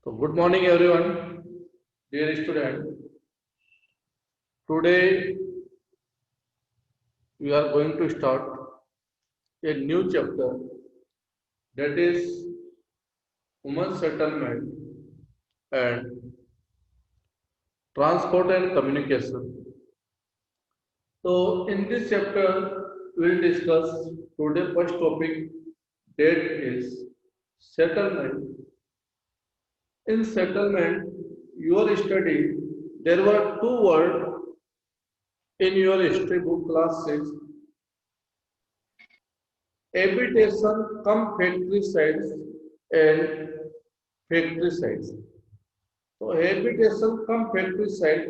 So, good morning, everyone, dear student. Today, we are going to start a new chapter that is women settlement and transport and communication. So, in this chapter, we will discuss today's first topic that is settlement. In settlement, your study, there were two words in your history book class 6, habitation come factory sites and factory sites. So habitation come factory site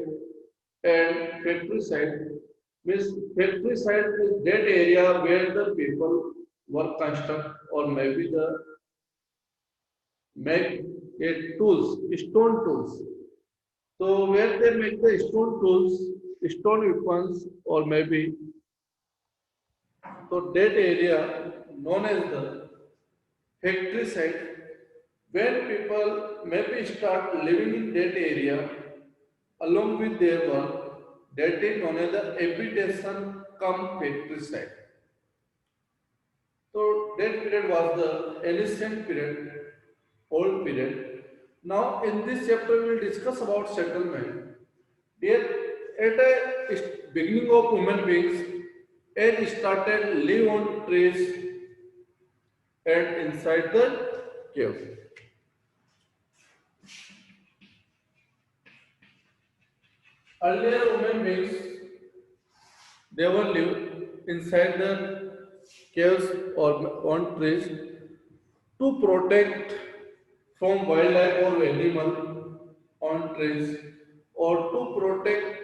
and factory site means factory site is that area where the people work construct or maybe the make a tools, stone tools. So where they make the stone tools, stone weapons or maybe so that area known as the factory site when people maybe start living in that area along with their work, that is known as the habitation come factory site. So that period was the ancient period, old period. Now in this chapter we will discuss about settlement. There at a beginning of human beings, it started live on trees and inside the cave. Earlier human beings they were live inside the caves or on trees to protect from wildlife or animal on trees or to protect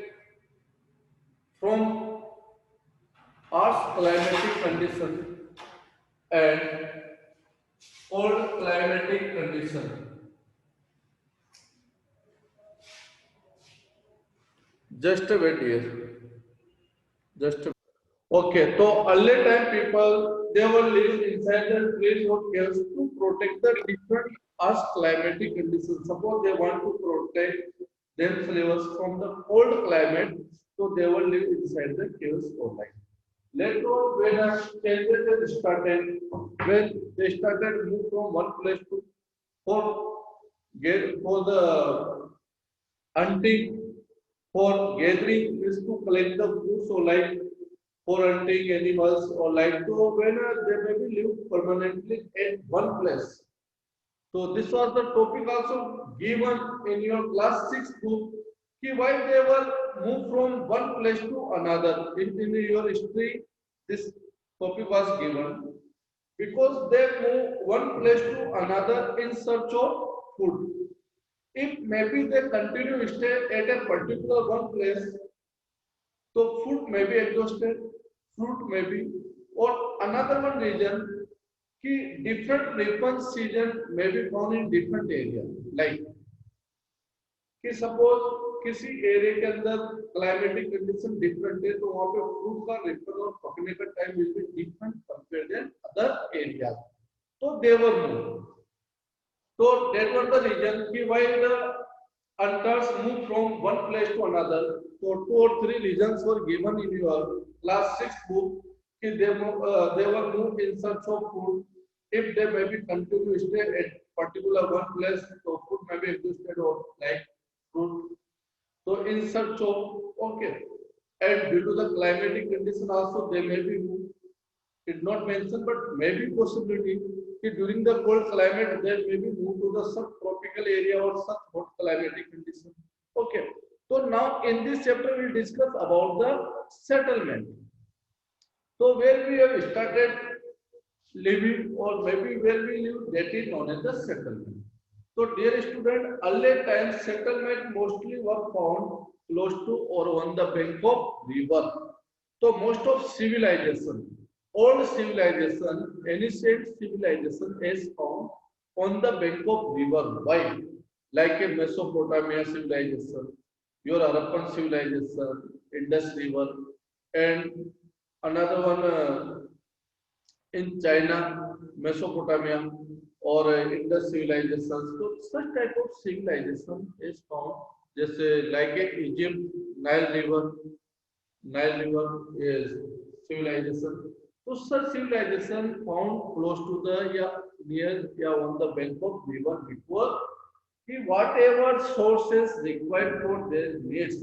from harsh climatic condition and cold climatic condition. Just a wait here. Just a Okay, so early time people they were living inside the trees or caves to protect the different harsh climatic conditions. Suppose they want to protect themselves from the cold climate, so they will live inside the caves or like. Later on, when changes started, when they started move from one place to for for the hunting, for gathering is to collect the food, so like for hunting animals or like so when they may be live permanently at one place. So this was the topic also given in your class 6 book. Ki why they were moved from one place to another. In your history, this topic was given because they move one place to another in search of food. If maybe they continue to stay at a particular one place, so food may be exhausted, fruit may be, or another one region, ki different weapon season may be found in different area. Like कि suppose किसी area के अंदर climatic condition different है तो वहां पे fruit का Ripon और पकने का time will be different compare then other area तो देवर move so that was the reason कि why the hunters move from one place to another. So two or three reasons were given in your class 6 book कि they were moved in search of food. If they maybe continue to stay at particular one place, so food may be existed or like fruit. So in search of okay, and due to the climatic condition also they may be moved. It's not mentioned, but maybe possibility that during the cold climate they may be moved to the subtropical area or such hot climatic condition. Okay. So now in this chapter we will discuss about the settlement. So where we have started living or maybe where we live that is known as the settlement. So dear student, early times settlement mostly were found close to or on the bank of river. So most of civilization, old civilization, ancient civilization is found on the bank of river. Why? Like a Mesopotamia civilization, your Harappan civilization, Indus River, and another one in China, Mesopotamia, or Indus civilizations. So such type of civilization is found, just like Egypt, Nile River. Nile River is civilization. So such civilization found close to the, yeah, near, yeah, on the bank of river, because whatever sources required for their needs,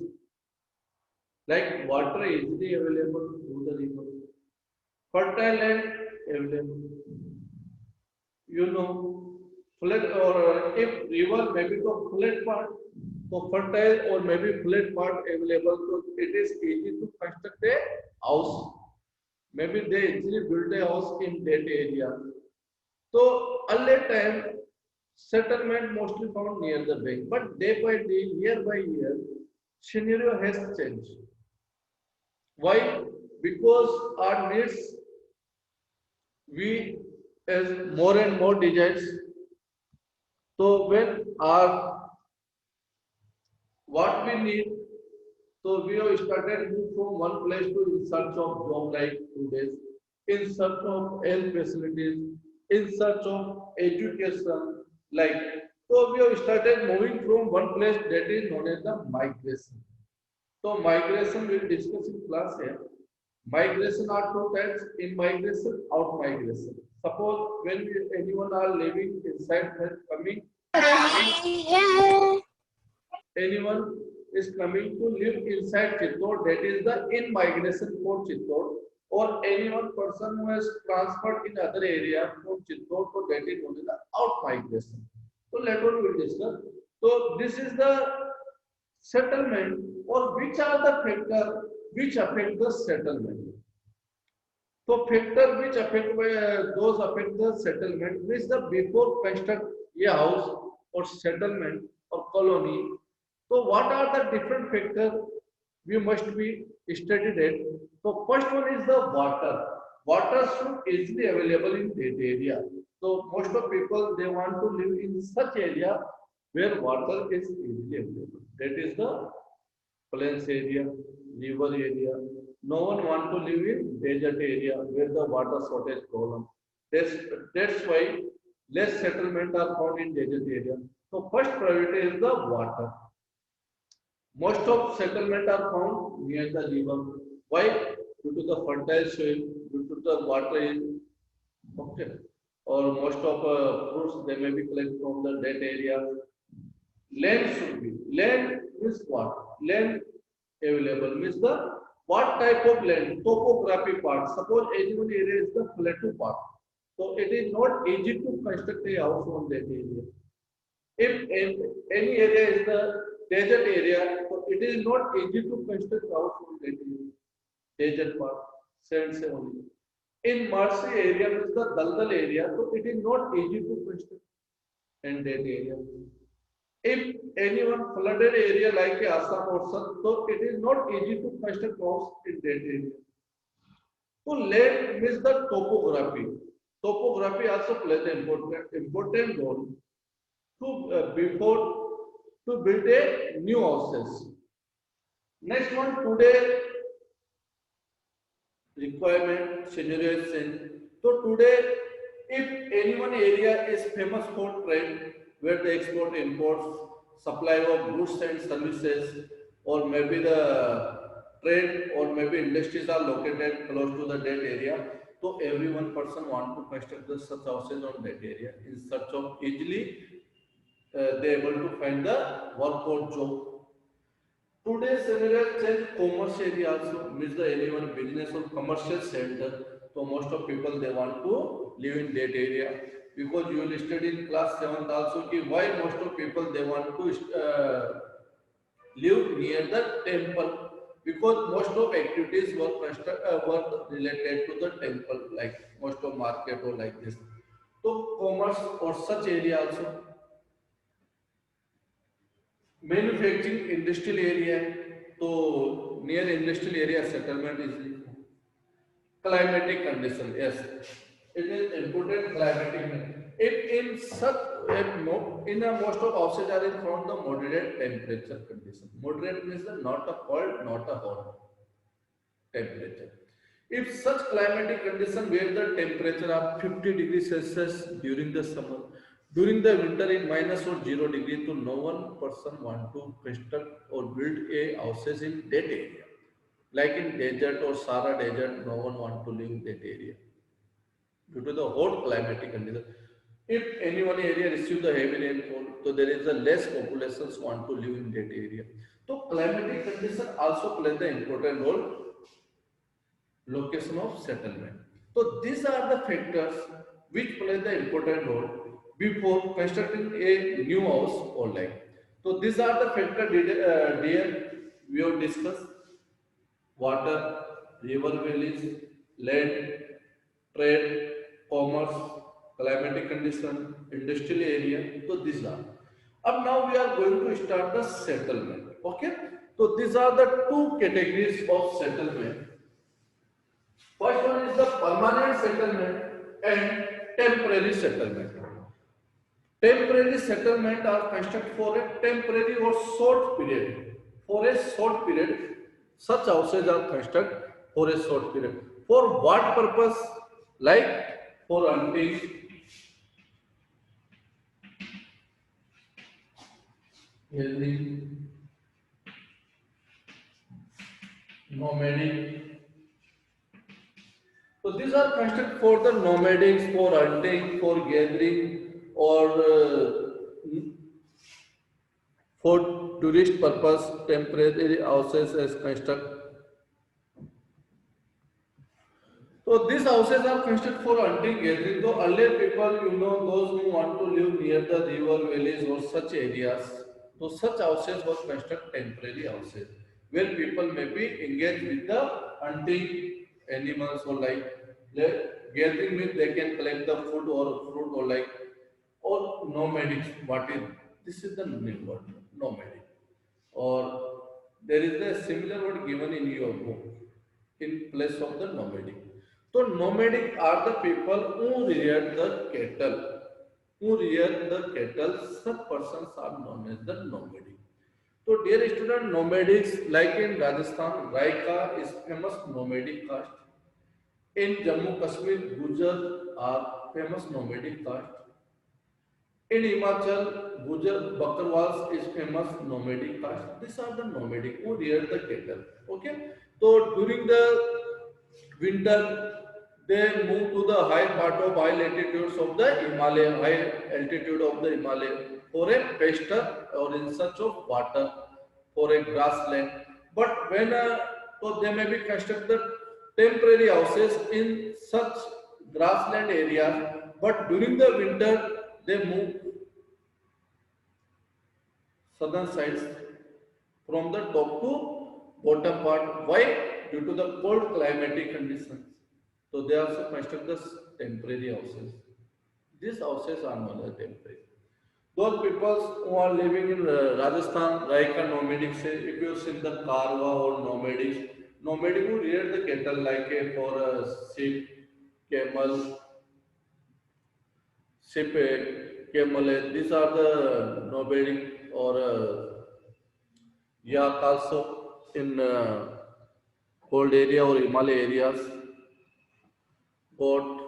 like water easily available through the river, fertile land available, you know, flat, or if river maybe the flat part, so fertile or maybe flat part available, so it is easy to construct a house. Maybe they easily build a house in that area. So earlier time settlement mostly found near the bank, but day by day, year by year, scenario has changed. Why? Because our needs, we as more and more desires. So when our what we need, so we have started move from one place to in search of job like today's, in search of health facilities, in search of education, like, so we have started moving from one place, that is known as the migration. So migration we'll discuss in class here. Migration are two types: in migration, out migration. Suppose when anyone are living inside and coming, anyone is coming to live inside Chittor, that is the in migration for Chittor, or anyone person who has transferred in other area from Chittor, so that is only the out migration. So later on we will discuss. So this is the settlement, or which are the factor which affect the settlement. So factor which affect those affect the settlement, which the before construct a house or settlement or colony. So what are the different factors we must be studied at? So first one is the water. Water should easily available in that area. So most of people they want to live in such area where water is easily available. That is the plains area, river area. No one want to live in desert area where the water shortage problem. That's, that's why less settlement are found in desert area. So first priority is the water. Most of settlement are found near the river. Why? Due to the fertile soil, due to the water is okay. Or most of fruits they may be collected from the that area. Land should be. Land means what? Land available means the what type of land? Topography part. Suppose any one area is the plateau part. So it is not easy to construct a house on that area. If any area is the desert area, so it is not easy to construct house on that area. Desert part, sand se only. In marshy area means the daldal area, so it is not easy to construct in that area. If anyone flooded area like Assam or such, so it is not easy to construct house in that area. So land means the topography. Topography also plays an important role to before to build a new houses. Next one today requirement scenario is same. So today, if any one area is famous for trade, where the export imports, supply of goods and services, or maybe the trade or maybe industries are located close to the that area, so every one person want to construct the such houses on that area in search of easily they able to find the work or job. Today's scenario change commerce area also means the anyone business or commercial center. So most of people they want to live in that area because you will study in class 7th also ki why most of people they want to live near the temple because most of activities were related to the temple like most of market or like this. So commerce or such area also manufacturing industrial area, so near industrial area settlement is climatic condition. Yes, it is important climatic. If in such if no, in a most of houses are in front the moderate temperature condition. Moderate means the not a cold, not a hot temperature. If such climatic condition where the temperature are 50 degrees Celsius during the summer, During the winter in minus or 0 degree, to no one person want to construct or build a houses in that area. Like in desert or Sahara desert, no one want to live in that area due to the hot climatic condition. If any one area receive the heavy rainfall, so there is a less populations want to live in that area. So climatic condition also play the important role location of settlement. So these are the factors which play the important role before constructing a new house or like. So these are the factors dear we have discussed: water, river valleys, land, trade, commerce, climatic condition, industrial area. So these are. And now we are going to start the settlement. Okay. So these are the two categories of settlement. First one is the permanent settlement and temporary settlement. Temporary settlement are constructed for a temporary or short period. For a short period, such houses are constructed for a short period. For what purpose? Like for hunting, gathering, nomadic. So these are constructed for the nomadics, for hunting, for gathering, or for tourist purpose. Temporary houses as construct. So these houses are constructed for hunting gathering. Though earlier people, those who want to live near the river, valleys or such areas, so such houses was constructed temporary houses where people may be engaged with the hunting animals or gathering means they can collect the food or fruit or or nomadic. What is this? Is the new word nomadic, or there is a similar word given in your book in place of the nomadic. So nomadic are the people who rear the cattle. Who rear the cattle, such persons are known as the nomadic. So dear student, nomadics like in Rajasthan, Raika is famous nomadic caste. In Jammu Kashmir, Gujar are famous nomadic caste. In Himachal, Gujar Bakarwals is famous nomadic caste. These are the nomadic who rear the cattle. Okay. So during the winter, they move to the high part of high latitudes of the Himalaya, high altitude of the Himalaya for a pasture or in search of water for a grassland. But when so they may be constructed temporary houses in such grassland areas. But during the winter, they move southern sides from the top to bottom part. Why? Due to the cold climatic conditions. So they also construct the temporary houses. These houses are known as temporary. Those people who are living in Rajasthan, like a nomadic, say, if you see the Karwa or nomadic who rear the cattle like for sheep, camel, camel. These are the nomadic or yak also in cold area or Himalaya areas. Goat.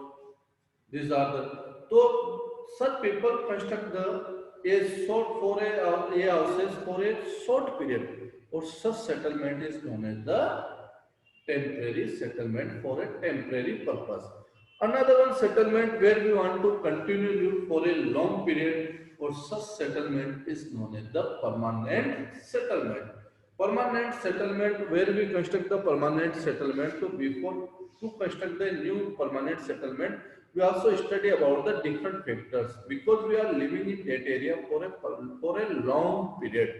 These are the so such people construct the a short for a houses for a short period or such settlement is known as the temporary settlement for a temporary purpose. Another one settlement where we want to continue live for a long period or such settlement is known as the permanent settlement. Permanent settlement where we construct the permanent settlement. So before to construct the new permanent settlement, we also study about the different factors because we are living in that area for a long period.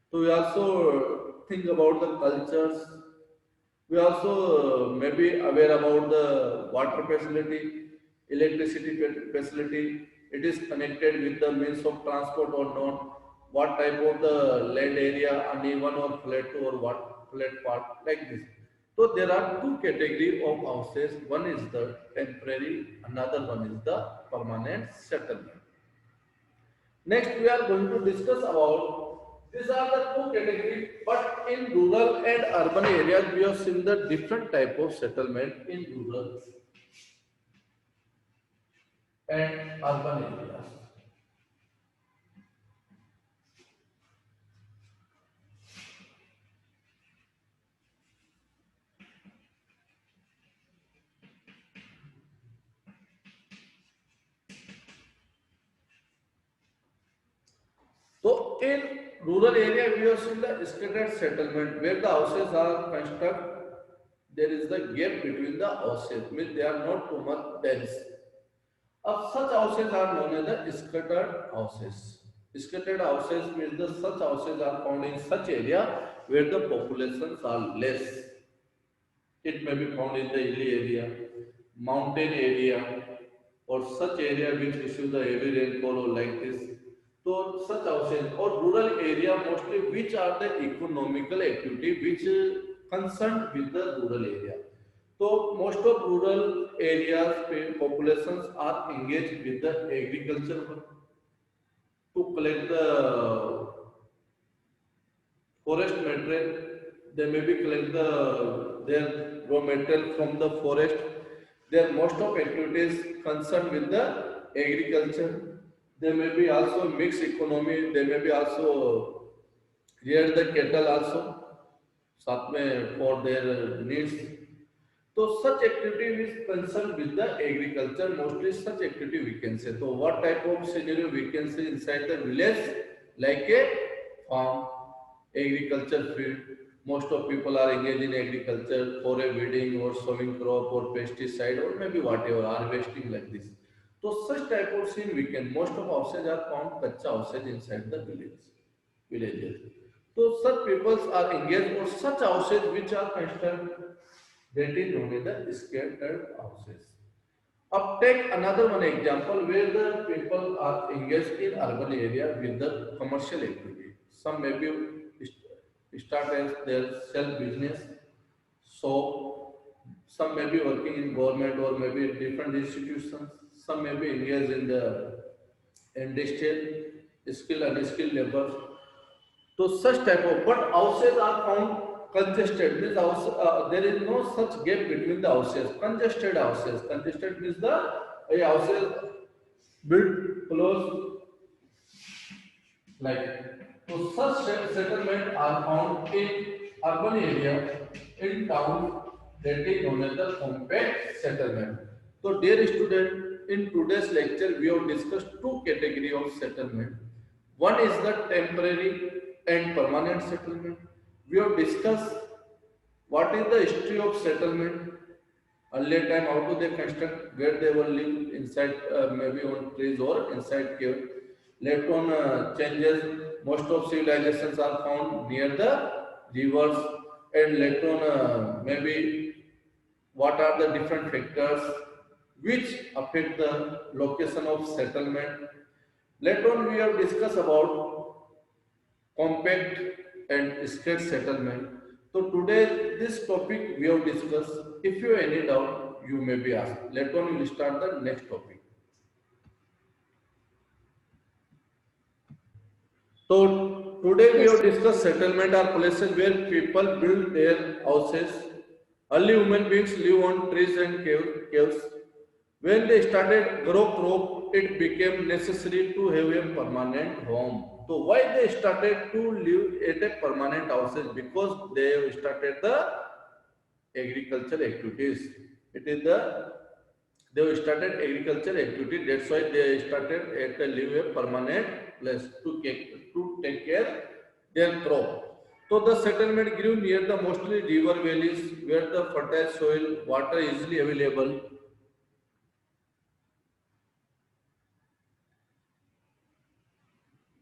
So we also think about the cultures. We also may be aware about the water facility, electricity facility. It is connected with the means of transport or not. What type of the land area, uneven or flat or what flat part like this. So there are two category of houses. One is the temporary, another one is the permanent settlement. Next, we are going to discuss about these are the two categories, but in rural and urban areas, we have seen the different type of settlement in rural and urban areas. So in rural area, we have seen the scattered settlement where the houses are constructed. There is the gap between the houses, means they are not too much dense. Of such houses are known as the scattered houses. Scattered houses means the such houses are found in such area where the populations are less. It may be found in the hilly area, mountain area, or such area which receive the heavy rainfall or like this. So such houses or rural area mostly which are the economical activity which concerned with the rural area. So most of rural areas populations are engaged with the agriculture work to collect the forest material. They maybe collect their raw material from the forest. Their most of activities concerned with the agriculture. They may be also mixed economy. They may be also rear the cattle also साथ में for their needs. So such activity is concerned with the agriculture. Mostly such activity we can say. So what type of scenario we can see inside the village, like a farm, agriculture field. Most of people are engaged in agriculture for a weeding or sowing crop or pesticide or maybe whatever harvesting like this. So such type of scene we can. Most of houses are found kacha houses inside the villages. So such peoples are engaged or such houses which are constructed, that is known as the scattered houses. Up take another one example where the people are engaged in urban area with the commercial activity. Some maybe start as their self business, so some may be working in government or maybe different institutions. Some may be engaged in the industrial skill and skilled labor. So such type of, but houses are found congested. Means there is no such gap between the houses. Congested houses. Congested means the houses built close like. So such settlement are found in urban area, in town, that is known as the compact settlement. So dear student, in today's lecture we have discussed two category of settlement. One is the temporary and permanent settlement. We have discussed what is the history of settlement, earlier time how do they construct, where they will live inside maybe on trees or inside cave. Later on changes, most of civilizations are found near the rivers, and later on maybe what are the different factors which affect the location of settlement. Later on we have discussed about compact and state settlement. So today this topic we have discussed. If you have any doubt, you may be asked. Later on we will start the next topic. So today we Yes. have discussed settlement are places where people build their houses. Early human beings live on trees and caves. When they started grow crop, it became necessary to have a permanent home. So why they started to live at a permanent houses? Because they have started the agricultural activities. It is the they have started agricultural activity. That's why they started at a live a permanent place to take care their crop. So the settlement grew near the mostly river valleys where the fertile soil, water easily available,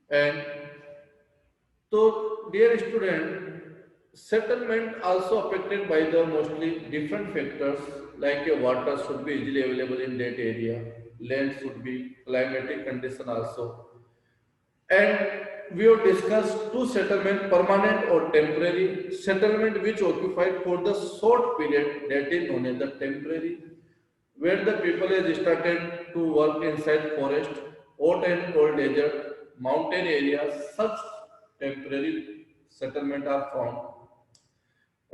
and so, dear student, settlement also affected by the mostly different factors like a water should be easily available in that area, land should be climatic condition also. And we have discussed two settlement, permanent or temporary. Settlement which occupied for the short period, that is known as the temporary, where the people has started to work inside forest, hot and cold desert, mountain areas, such temporary settlement are found.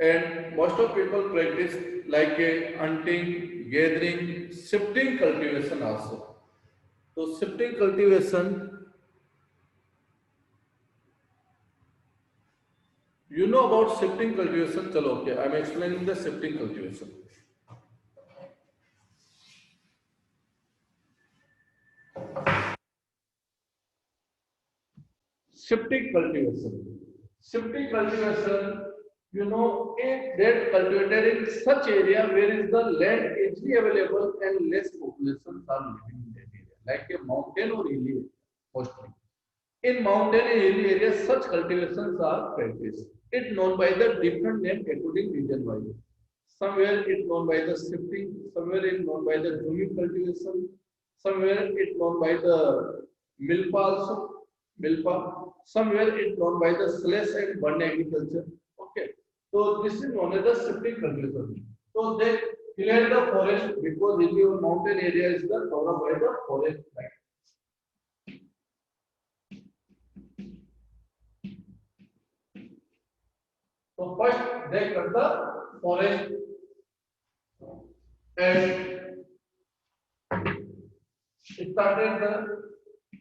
And most of people practice like a hunting, gathering, shifting cultivation also. So shifting cultivation, you know about shifting cultivation, chalo okay, I am explaining the shifting cultivation. Shifting cultivation. Shifting cultivation, you know, a that cultivated in such area where is the land easily available and less populations are living in that area, like a mountain or hilly area, mostly. In mountain and hilly areas, such cultivations are practiced. It known by the different name according region wise. Somewhere it known by the shifting, somewhere it known by the zooming cultivation, somewhere it known by the milpa also, milpa, somewhere it known by the slash and burn agriculture. Okay. So this is known as the shifting cultivation. So they clear the forest because in your mountain area is the covered by the forest line. So first they cut the forest and started the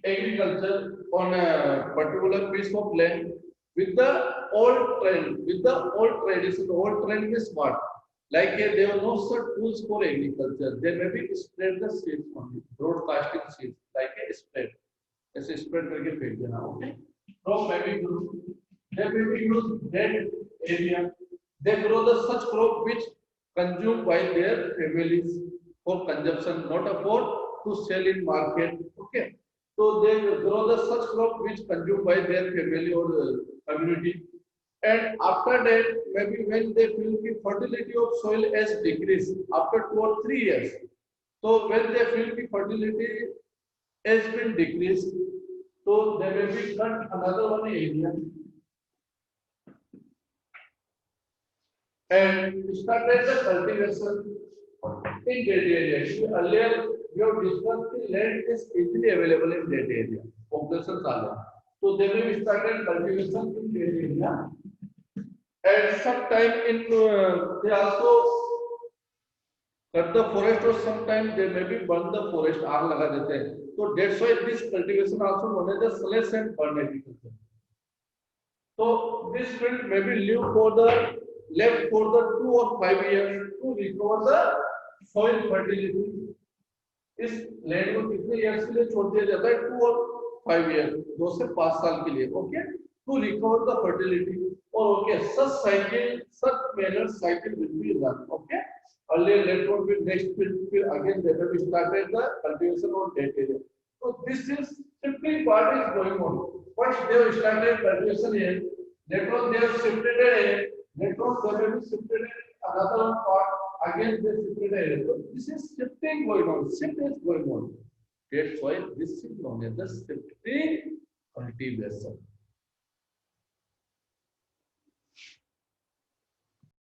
agriculture on a particular piece of land with the old trend, with the old tradition. The old trend is what? Like there were no such tools for agriculture. They maybe spread the seeds only, broadcasting seeds, like a spread. ऐसे spread करके फेंक देना, okay? Crop maybe use, they maybe use that area. They grow the such crop which consumed by their families for consumption, not for to sell in market. Okay, so they grow the such crop which consumed by their family or community. And after that, maybe when they feel the fertility of soil has decreased after 2 or 3 years. So when they feel the fertility has been decreased, so they may be cut another one area and started the cultivation in that area. Earlier, we have discussed the land is easily available in that area. Populations are there. So they will started cultivation in that area. And sometime in they also cut the forest or sometime they maybe burn the forest, आग लगा देते हैं. So that's why this cultivation also known as the slash and burn agriculture. So this field may be live for the left for the 2 or 5 years to recover the soil fertility. इस land को कितने years के लिए छोड़ दिया जाता है? 2 और 5 ईयर, 2 से 5 साल के लिए. Okay, to recover the fertility. और okay, such cycle, such manner cycle will be run. Okay, earlier later on with next field again they have started the cultivation on that area. So this is shifting part is going on. First they have started cultivation here, later on they have shifted here, later on they have shifted another part, again they shifted here. So this is shifting going on, shift is going on. That's why this is known as the shifting cultivation.